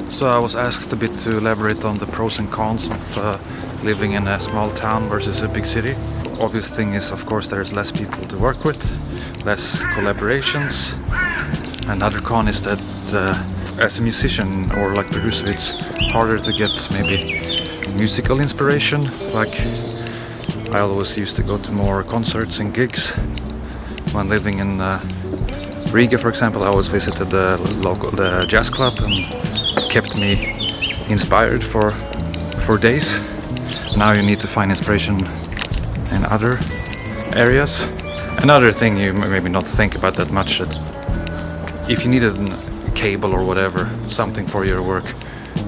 So I was asked a bit to elaborate on the pros and cons of living in a small town versus a big city. Obvious thing is, of course, there's less people to work with, less collaborations. Another con is that as a musician or like producer, it's harder to get maybe musical inspiration. Like I always used to go to more concerts and gigs when living in Riga, for example. I always visited the jazz club, and it kept me inspired for days. Now you need to find inspiration in other areas. Another thing you maybe not think about that much, that if you needed a cable or whatever, something for your work,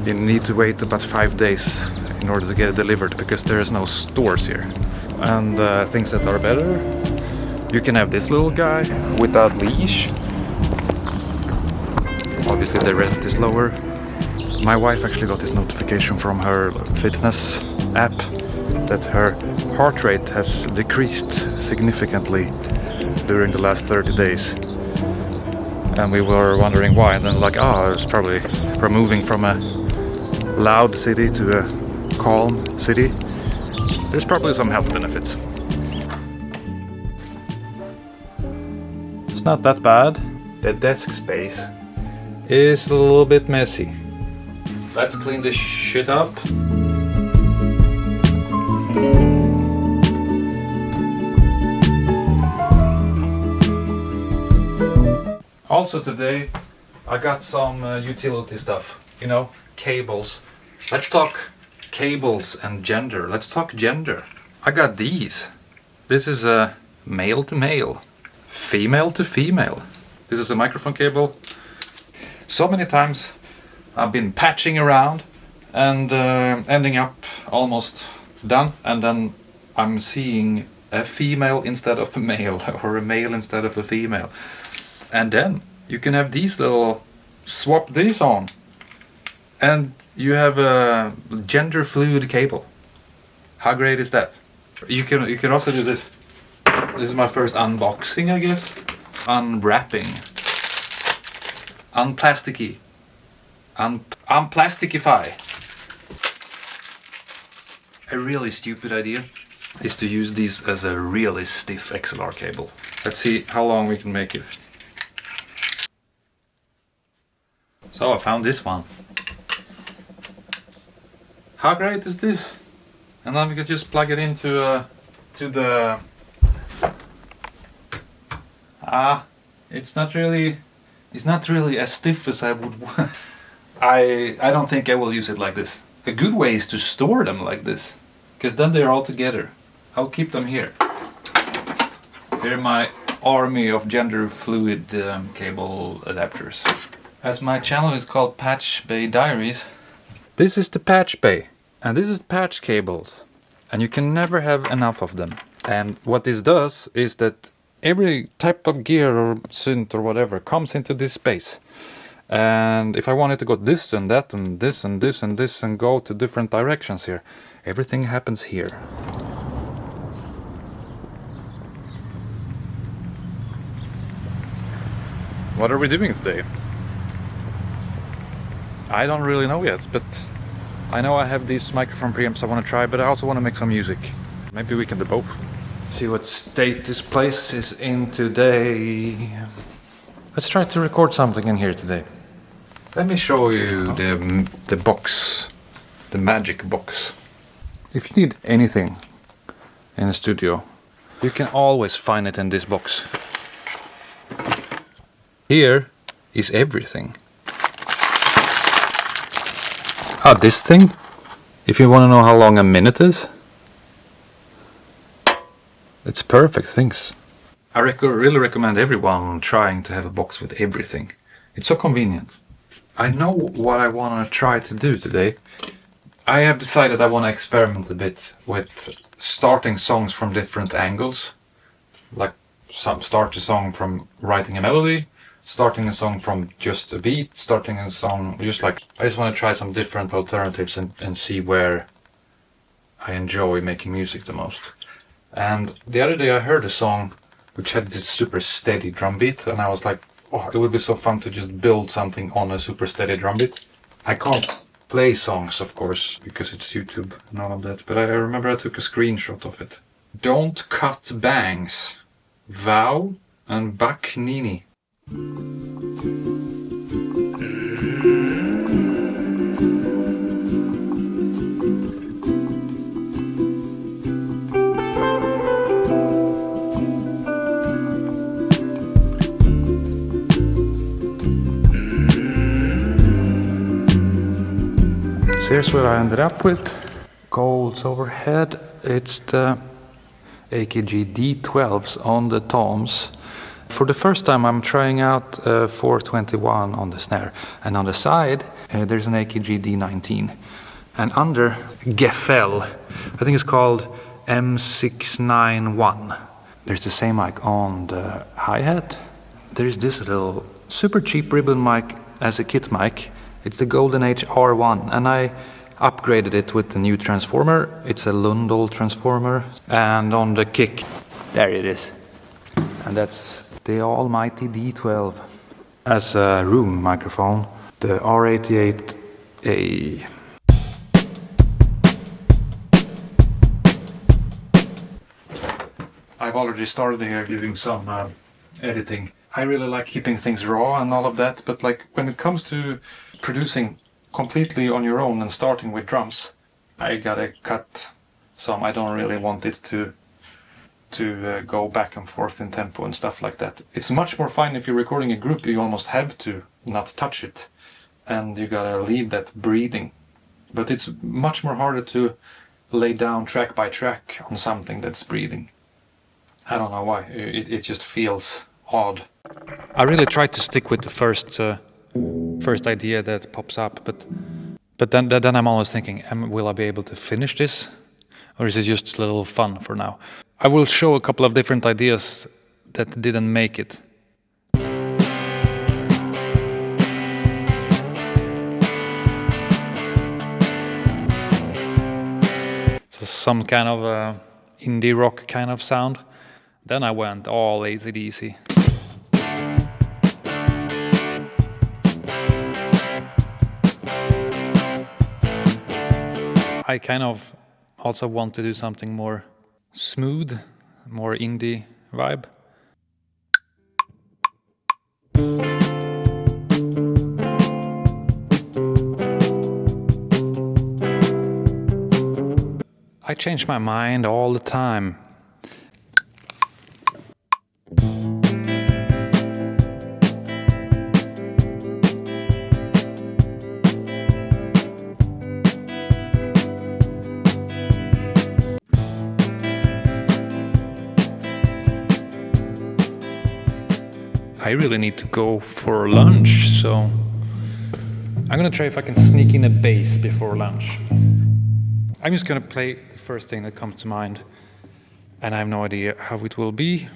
you need to wait about 5 days in order to get it delivered, because there is no stores here. And things that are better, you can have this little guy without leash. Obviously the rent is lower. My wife actually got this notification from her fitness app that her heart rate has decreased significantly during the last 30 days. And we were wondering why, and then like, it's probably from moving from a loud city to a calm city. There's probably some health benefits. It's not that bad. The desk space is a little bit messy. Let's clean this shit up. Also today I got some utility stuff, you know, cables. Let's talk cables and gender. Let's talk gender. I got these. This is a male to male, female to female. This is a microphone cable. So many times I've been patching around and ending up almost done, and then I'm seeing a female instead of a male, or a male instead of a female. And then you can have these little, swap these on, and you have a gender fluid cable. How great is that? You can also do this. This is my first unboxing, I guess. Unwrapping. Unplasticky. Unplasticify. A really stupid idea is to use these as a really stiff XLR cable. Let's see how long we can make it. So I found this one. How great is this? And then we could just plug it into to the... it's not really as stiff as I would. I don't think I will use it like this. A good way is to store them like this, because then they're all together. I'll keep them here. They're my army of gender fluid cable adapters. As my channel is called Patch Bay Diaries, this is the patch bay, and this is patch cables, and you can never have enough of them. And what this does is that every type of gear or synth or whatever comes into this space. And if I wanted to go this and that and this and this and this and go to different directions here, everything happens here. What are we doing today? I don't really know yet, but I know I have these microphone preamps I want to try, but I also want to make some music. Maybe we can do both. See what state this place is in today. Let's try to record something in here today. Let me show you the box, the magic box. If you need anything in a studio, you can always find it in this box. Here is everything. This thing, if you want to know how long a minute is, it's perfect things. I really recommend everyone trying to have a box with everything. It's so convenient. I know what I want to try to do today. I have decided I want to experiment a bit with starting songs from different angles. Like start a song from writing a melody, starting a song from just a beat, starting a song just like... I just want to try some different alternatives and see where I enjoy making music the most. And the other day I heard a song which had this super steady drum beat, and I was like, oh, it would be so fun to just build something on a super steady drum beat. I can't play songs, of course, because it's YouTube and all of that, but I remember I took a screenshot of it. Don't Cut Bangs, Vow and Buck Nini. Here's what I ended up with. Goals overhead. It's the AKG D12s on the toms. For the first time I'm trying out 421 on the snare. And on the side there's an AKG D19. And under Gefell, I think it's called M691. There's the same mic on the hi-hat. There's this little super cheap ribbon mic as a kit mic. It's the Golden Age R1, and I upgraded it with the new transformer. It's a Lundell transformer, and on the kick, there it is. And that's the almighty D12. As a room microphone, the R88A. I've already started here doing some editing. I really like keeping things raw and all of that, but like when it comes to producing completely on your own and starting with drums, I gotta cut some. I don't really want it to go back and forth in tempo and stuff like that. It's much more fun if you're recording a group. You almost have to not touch it, and you gotta leave that breathing. But it's much more harder to lay down track by track on something that's breathing. I don't know why. It just feels odd. I really try to stick with the first idea that pops up, but then I'm always thinking, will I be able to finish this, or is it just a little fun for now? I will show a couple of different ideas that didn't make it. So some kind of indie rock kind of sound. Then I went all AC/DC. I kind of also want to do something more smooth, more indie vibe. I change my mind all the time. I really need to go for lunch, so I'm gonna try if I can sneak in a bass before lunch. I'm just gonna play the first thing that comes to mind, and I have no idea how it will be.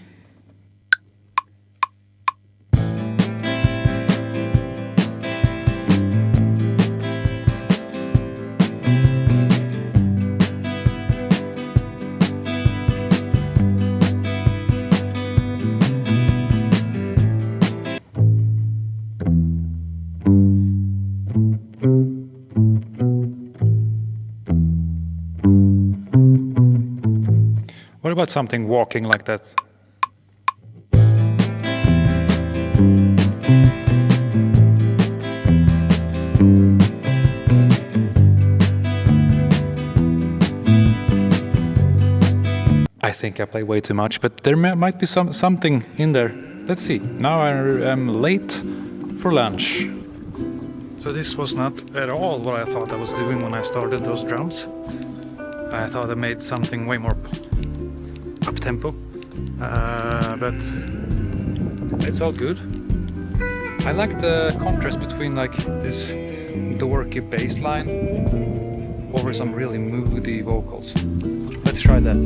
What about something walking like that? I think I play way too much, but there might be something in there. Let's see. Now I am late for lunch. So this was not at all what I thought I was doing when I started those drums. I thought I made something way more up-tempo, but it's all good. I like the contrast between like this dorky bass line over some really moody vocals. Let's try that.